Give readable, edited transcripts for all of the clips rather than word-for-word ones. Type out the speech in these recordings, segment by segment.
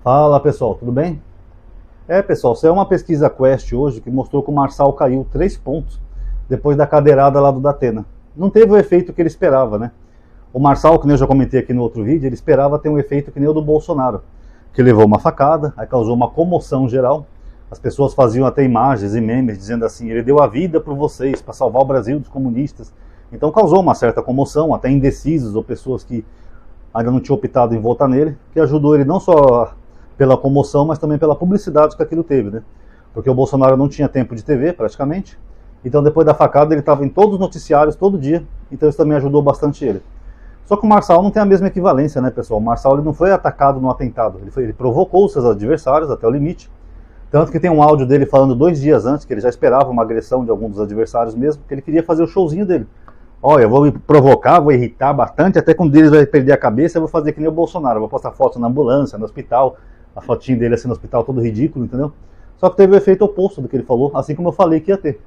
Fala pessoal, tudo bem? Pessoal, saiu uma pesquisa Quest hoje que mostrou que o Marçal caiu 3 pontos depois da cadeirada lá do Datena. Não teve o efeito que ele esperava, né? O Marçal, que nem eu já comentei aqui no outro vídeo, ele esperava ter um efeito que nem o do Bolsonaro, que levou uma facada, aí causou uma comoção geral. As pessoas faziam até imagens e memes dizendo assim: ele deu a vida por vocês, para salvar o Brasil dos comunistas. Então causou uma certa comoção, até indecisos ou pessoas que ainda não tinham optado em votar nele, que ajudou ele não só pela comoção, mas também pela publicidade que aquilo teve, né? Porque o Bolsonaro não tinha tempo de TV, praticamente. Então, depois da facada, ele estava em todos os noticiários, todo dia. Então, isso também ajudou bastante ele. Só que o Marçal não tem a mesma equivalência, né, pessoal? O Marçal ele não foi atacado no atentado. Ele provocou os seus adversários até o limite. Tanto que tem um áudio dele falando 2 dias antes, que ele já esperava uma agressão de algum dos adversários mesmo, que ele queria fazer o showzinho dele. Olha, eu vou me provocar, vou irritar bastante, até quando eles vai perder a cabeça, eu vou fazer que nem o Bolsonaro. Eu vou postar fotos na ambulância, no hospital, a fotinha dele assim no hospital todo ridículo, entendeu? Só que teve o efeito oposto do que ele falou, assim como eu falei que ia ter.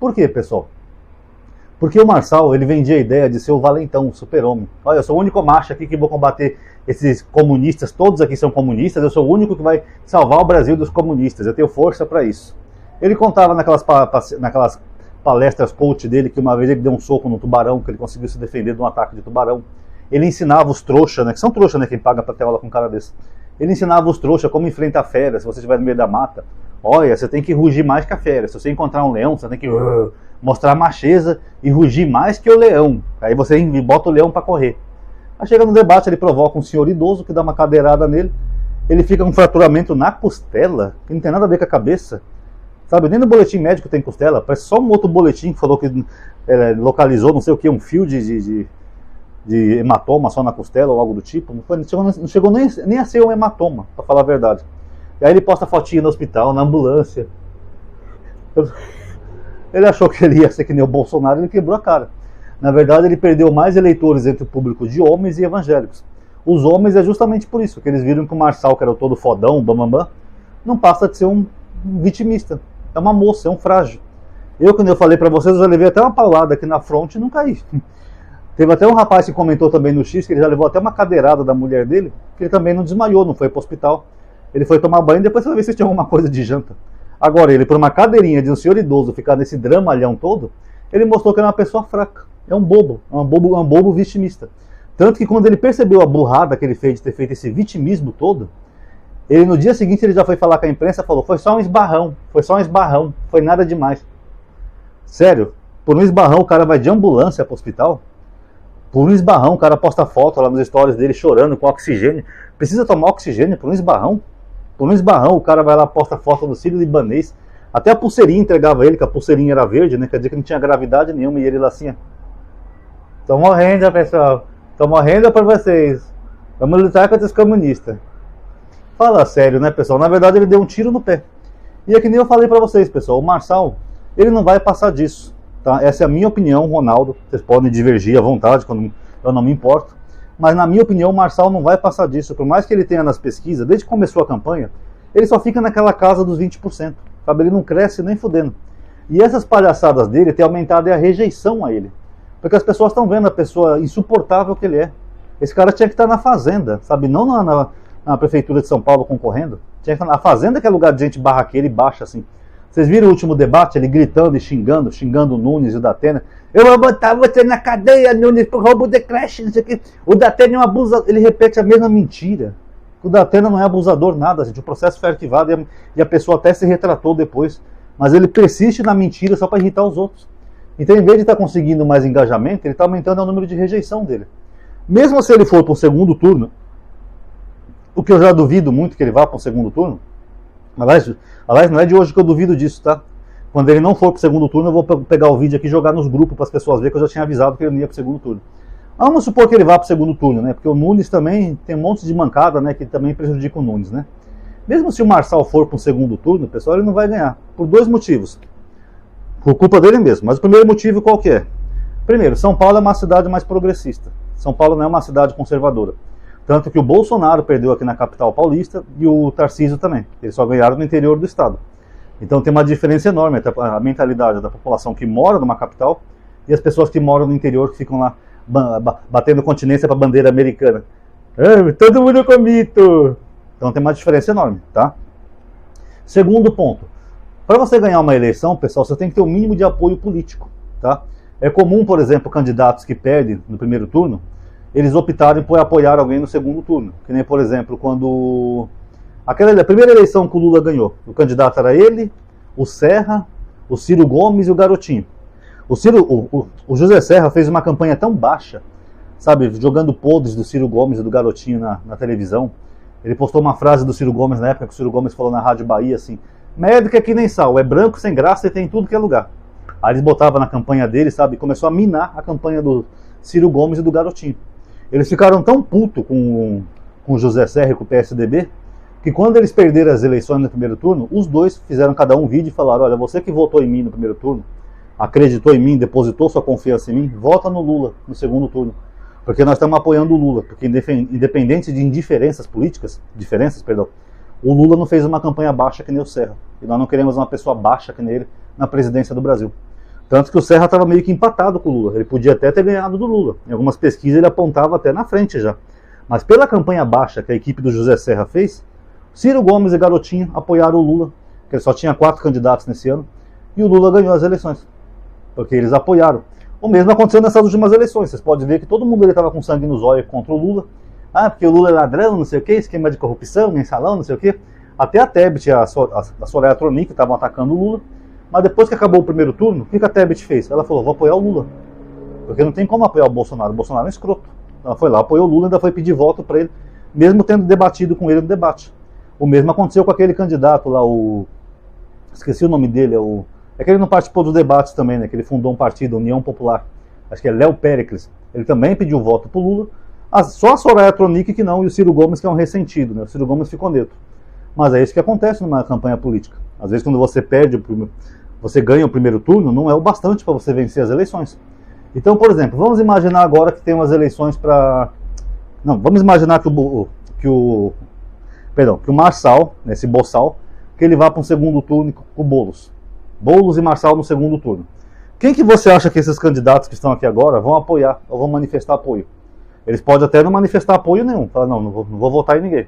Por quê, pessoal? Porque o Marçal, ele vendia a ideia de ser o valentão, o super-homem. Olha, eu sou o único macho aqui que vou combater esses comunistas, todos aqui são comunistas, eu sou o único que vai salvar o Brasil dos comunistas, eu tenho força para isso. Ele contava naquelas palestras coach dele que uma vez ele deu um soco no tubarão, que ele conseguiu se defender de um ataque de tubarão. Ele ensinava os trouxas, né, que são trouxas, né, quem paga para ter aula com um cara desse. Ele ensinava os trouxas como enfrentar fera, se você estiver no meio da mata. Olha, você tem que rugir mais que a fera. Se você encontrar um leão, você tem que mostrar macheza e rugir mais que o leão. Aí você bota o leão para correr. Aí chega no debate, ele provoca um senhor idoso que dá uma cadeirada nele. Ele fica com um fraturamento na costela, que não tem nada a ver com a cabeça. Sabe, nem no boletim médico tem costela. Parece só um outro boletim que falou que localizou não sei o que, um fio de hematoma só na costela ou algo do tipo. Não chegou nem a ser um hematoma, para falar a verdade. E aí ele posta fotinha no hospital, na ambulância. Ele achou que ele ia ser que nem o Bolsonaro, ele quebrou a cara. Na verdade, ele perdeu mais eleitores entre o público de homens e evangélicos. Os homens é justamente por isso, que eles viram que o Marçal, que era o todo fodão, bambambam, não passa de ser um vitimista. É uma moça, é um frágil. Quando eu falei pra vocês, eu já levei até uma paulada aqui na fronte e não caí. Teve até um rapaz que comentou também no X, que ele já levou até uma cadeirada da mulher dele, que ele também não desmaiou, não foi pro hospital. Ele foi tomar banho e depois foi ver se tinha alguma coisa de janta. Agora, ele, por uma cadeirinha de um senhor idoso ficar nesse dramalhão todo, ele mostrou que era uma pessoa fraca. É um bobo, um bobo vitimista. Tanto que quando ele percebeu a burrada que ele fez de ter feito esse vitimismo todo, ele no dia seguinte ele já foi falar com a imprensa e falou: foi só um esbarrão, foi nada demais. Sério, por um esbarrão o cara vai de ambulância pro hospital? Por um esbarrão o cara posta foto lá nos stories dele chorando com oxigênio. Precisa tomar oxigênio por um esbarrão? Por um esbarrão o cara vai lá, posta foto do Sírio Libanês. Até a pulseirinha entregava ele, que a pulseirinha era verde, né? Quer dizer que não tinha gravidade nenhuma, e ele lá assim: tô morrendo, pessoal, tô morrendo por vocês, vamos lutar contra os comunistas. Fala sério, né, pessoal? Na verdade ele deu um tiro no pé. E é que nem eu falei pra vocês, pessoal, o Marçal, ele não vai passar disso, tá? Essa é a minha opinião, Ronaldo. Vocês podem divergir à vontade, quando eu não me importo. Mas na minha opinião o Marçal não vai passar disso. Por mais que ele tenha nas pesquisas, desde que começou a campanha, ele só fica naquela casa dos 20%. Sabe? Ele não cresce nem fudendo. E essas palhaçadas dele têm aumentado a rejeição a ele. Porque as pessoas estão vendo a pessoa insuportável que ele é. Esse cara tinha que estar na fazenda, sabe? Não na prefeitura de São Paulo concorrendo. Tinha que estar na fazenda, que é lugar de gente barraqueira e baixa, assim. Vocês viram o último debate, ele gritando e xingando o Nunes e o Datena. Eu vou botar você na cadeia, Nunes, por roubo de creche, não sei o quê. O Datena é um abusador. Ele repete a mesma mentira. O Datena não é abusador nada, gente. O processo foi arquivado e a pessoa até se retratou depois. Mas ele persiste na mentira só para irritar os outros. Então, em vez de estar conseguindo mais engajamento, ele está aumentando o número de rejeição dele. Mesmo se ele for para um segundo turno, o que eu já duvido muito que ele vá para um segundo turno. Aliás, não é de hoje que eu duvido disso, tá? Quando ele não for para o segundo turno, eu vou pegar o vídeo aqui e jogar nos grupos para as pessoas verem que eu já tinha avisado que ele não ia para o segundo turno. Vamos supor que ele vá para o segundo turno, né? Porque o Nunes também tem um monte de mancada, né? Que também prejudica o Nunes, né? Mesmo se o Marçal for para um segundo turno, pessoal, ele não vai ganhar. Por 2 motivos. Por culpa dele mesmo. Mas o primeiro motivo qual que é? Primeiro, São Paulo é uma cidade mais progressista. São Paulo não é uma cidade conservadora. Tanto que o Bolsonaro perdeu aqui na capital paulista e o Tarcísio também. Eles só ganharam no interior do estado. Então tem uma diferença enorme entre a mentalidade da população que mora numa capital e as pessoas que moram no interior, que ficam lá batendo continência para a bandeira americana. Todo mundo com mito! Então tem uma diferença enorme, tá? Segundo ponto, para você ganhar uma eleição, pessoal, você tem que ter um mínimo de apoio político, tá? É comum, por exemplo, candidatos que perdem no primeiro turno, eles optarem por apoiar alguém no segundo turno. Que nem, por exemplo, quando... a primeira eleição que o Lula ganhou, o candidato era ele, o Serra, o Ciro Gomes e o Garotinho. O José Serra fez uma campanha tão baixa, sabe, jogando podres do Ciro Gomes e do Garotinho na televisão. Ele postou uma frase do Ciro Gomes na época que o Ciro Gomes falou na Rádio Bahia assim: médico é que nem sal, é branco, sem graça e tem tudo que é lugar. Aí eles botavam na campanha dele, sabe, e começou a minar a campanha do Ciro Gomes e do Garotinho. Eles ficaram tão putos com o José Serra e com o PSDB, que quando eles perderam as eleições no primeiro turno, os dois fizeram cada um vídeo e falaram: olha, você que votou em mim no primeiro turno, acreditou em mim, depositou sua confiança em mim, vota no Lula no segundo turno. Porque nós estamos apoiando o Lula, porque independente de diferenças políticas, o Lula não fez uma campanha baixa que nem o Serra. E nós não queremos uma pessoa baixa que nem ele na presidência do Brasil. Tanto que o Serra estava meio que empatado com o Lula. Ele podia até ter ganhado do Lula. Em algumas pesquisas ele apontava até na frente já. Mas pela campanha baixa que a equipe do José Serra fez, Ciro Gomes e Garotinho apoiaram o Lula, que ele só tinha 4 candidatos nesse ano, e o Lula ganhou as eleições. Porque eles apoiaram. O mesmo aconteceu nessas últimas eleições. Vocês podem ver que todo mundo estava com sangue nos olhos contra o Lula. Ah, porque o Lula é ladrão, não sei o quê, esquema de corrupção, mensalão, não sei o quê. Até a Tebet e a Soraya Tronic estavam atacando o Lula. Mas depois que acabou o primeiro turno, o que a Tebet fez? Ela falou: vou apoiar o Lula. Porque não tem como apoiar o Bolsonaro. O Bolsonaro é um escroto. Ela foi lá, apoiou o Lula e ainda foi pedir voto para ele, mesmo tendo debatido com ele no debate. O mesmo aconteceu com aquele candidato lá, esqueci o nome dele, é que ele não participou dos debates também, né? Que ele fundou um partido, União Popular. Acho que é Léo Péricles. Ele também pediu voto pro Lula. Só a Soraya Tronic que não, e o Ciro Gomes que é um ressentido, né? O Ciro Gomes ficou neutro. Mas é isso que acontece numa campanha política. Às vezes quando você ganha o primeiro turno, não é o bastante para você vencer as eleições. Então, por exemplo, vamos imaginar agora que tem umas eleições para... Não, vamos imaginar que o Marçal, esse Boçal, que ele vá para um segundo turno com o Boulos. Boulos e Marçal no segundo turno. Quem que você acha que esses candidatos que estão aqui agora vão apoiar ou vão manifestar apoio? Eles podem até não manifestar apoio nenhum, falar: não vou votar em ninguém.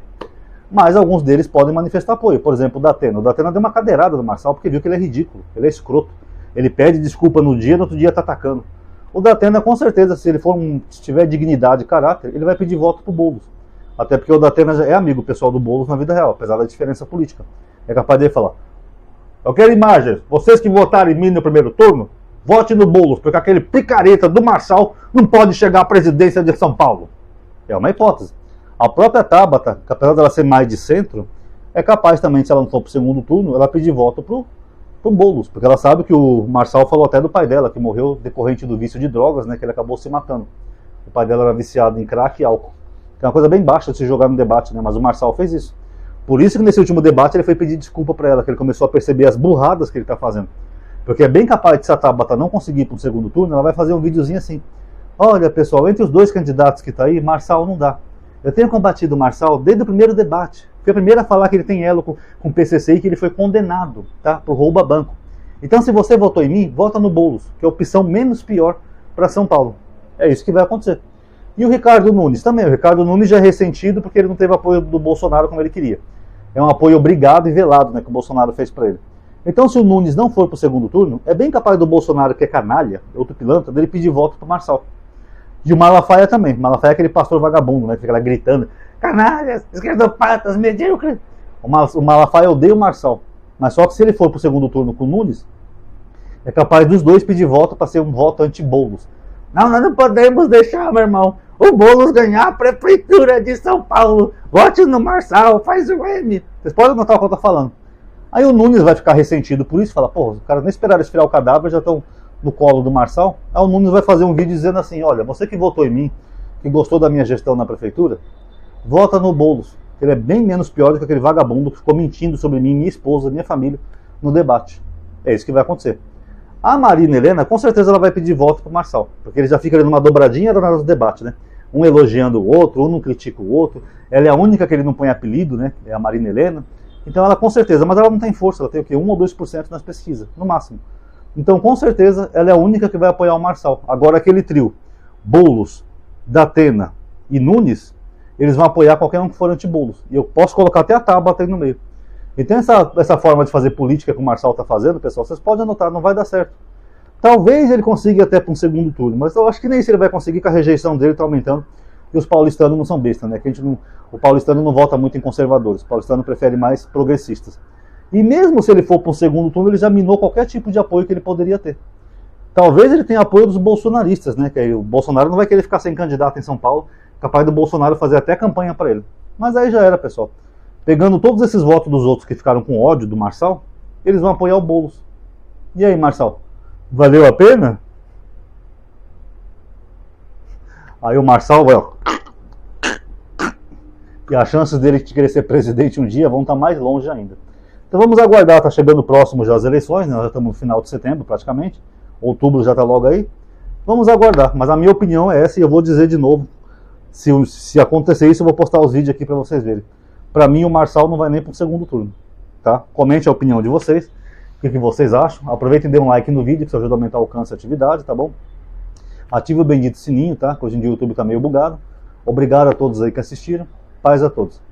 Mas alguns deles podem manifestar apoio. Por exemplo, o Datena. O Datena deu uma cadeirada do Marçal porque viu que ele é ridículo, ele é escroto. Ele pede desculpa no dia, no outro dia está atacando. O Datena, com certeza, se ele se tiver dignidade e caráter, ele vai pedir voto pro Boulos. Até porque o Datena já é amigo pessoal do Boulos na vida real, apesar da diferença política. É capaz de falar: eu quero imagens, vocês que votaram em mim no primeiro turno, vote no Boulos, porque aquele picareta do Marçal não pode chegar à presidência de São Paulo. É uma hipótese. A própria Tabata, que apesar dela ser mais de centro, é capaz também, se ela não for pro segundo turno, ela pedir voto pro Boulos, porque ela sabe que o Marçal falou até do pai dela, que morreu decorrente do vício de drogas, né, que ele acabou se matando. O pai dela era viciado em crack e álcool. Que é uma coisa bem baixa de se jogar no debate, né, mas o Marçal fez isso. Por isso que nesse último debate ele foi pedir desculpa para ela, que ele começou a perceber as burradas que ele está fazendo. Porque é bem capaz de, se a Tabata não conseguir ir para o segundo turno, ela vai fazer um videozinho assim: olha pessoal, entre os dois candidatos que está aí, Marçal não dá. Eu tenho combatido o Marçal desde o primeiro debate. Fui a primeira a falar que ele tem elo com o PCC e que ele foi condenado, tá, por roubo a banco. Então se você votou em mim, vota no Boulos, que é a opção menos pior para São Paulo. É isso que vai acontecer. E o Ricardo Nunes também. O Ricardo Nunes já é ressentido porque ele não teve apoio do Bolsonaro como ele queria. É um apoio obrigado e velado, né, que o Bolsonaro fez para ele. Então, se o Nunes não for para o segundo turno, é bem capaz do Bolsonaro, que é canalha, outro pilantra, dele pedir voto para o Marçal. E o Malafaia também. O Malafaia é aquele pastor vagabundo, né, que fica lá gritando: canalhas, esquerdopatas, medíocres. O Malafaia odeia o Marçal. Mas só que se ele for para o segundo turno com o Nunes, é capaz dos dois pedir voto para ser um voto anti-Boulos. Não, nós não podemos deixar, meu irmão, o Boulos ganhar a prefeitura de São Paulo. Vote no Marçal, faz o M. Vocês podem notar o que eu estou falando. Aí o Nunes vai ficar ressentido por isso, fala: pô, os caras nem esperaram esfriar o cadáver, já estão no colo do Marçal. Aí o Nunes vai fazer um vídeo dizendo assim: olha, você que votou em mim, que gostou da minha gestão na prefeitura, vota no Boulos. Ele é bem menos pior do que aquele vagabundo que ficou mentindo sobre mim, minha esposa, minha família, no debate. É isso que vai acontecer. A Marina Helena, com certeza ela vai pedir voto pro Marçal, porque ele já fica ali numa dobradinha na hora do debate, né? Um elogiando o outro, um não critica o outro. Ela é a única que ele não põe apelido, né? É a Marina Helena. Então ela com certeza, mas ela não tem força, ela tem o quê? 1 ou 2% nas pesquisas, no máximo. Então com certeza ela é a única que vai apoiar o Marçal. Agora aquele trio, Boulos, Datena e Nunes, eles vão apoiar qualquer um que for anti-Boulos. E eu posso colocar até a Tabata aí no meio. Então essa forma de fazer política que o Marçal está fazendo, pessoal, vocês podem anotar, não vai dar certo. Talvez ele consiga até para um segundo turno, mas eu acho que nem se ele vai conseguir, que a rejeição dele está aumentando. E os paulistanos não são bestas, né? Que o paulistano não vota muito em conservadores, o paulistano prefere mais progressistas. E mesmo se ele for para um segundo turno, ele já minou qualquer tipo de apoio que ele poderia ter. Talvez ele tenha apoio dos bolsonaristas, né? Que aí o Bolsonaro não vai querer ficar sem candidato em São Paulo, capaz do Bolsonaro fazer até campanha para ele. Mas aí já era, pessoal. Pegando todos esses votos dos outros que ficaram com ódio do Marçal, eles vão apoiar o Boulos. E aí, Marçal? Valeu a pena? Aí o Marçal vai, ó. E as chances dele de querer ser presidente um dia vão estar mais longe ainda. Então vamos aguardar, tá chegando próximo já as eleições, né? Nós já estamos no final de setembro praticamente. Outubro já está logo aí. Vamos aguardar, mas a minha opinião é essa e eu vou dizer de novo. Se acontecer isso, eu vou postar os vídeos aqui para vocês verem. Para mim, o Marçal não vai nem para o segundo turno. Tá? Comente a opinião de vocês, o que vocês acham. Aproveitem e dê um like no vídeo, que isso ajuda a aumentar o alcance e a atividade, tá bom? Ative o bendito sininho, tá? Que hoje em dia o YouTube está meio bugado. Obrigado a todos aí que assistiram. Paz a todos.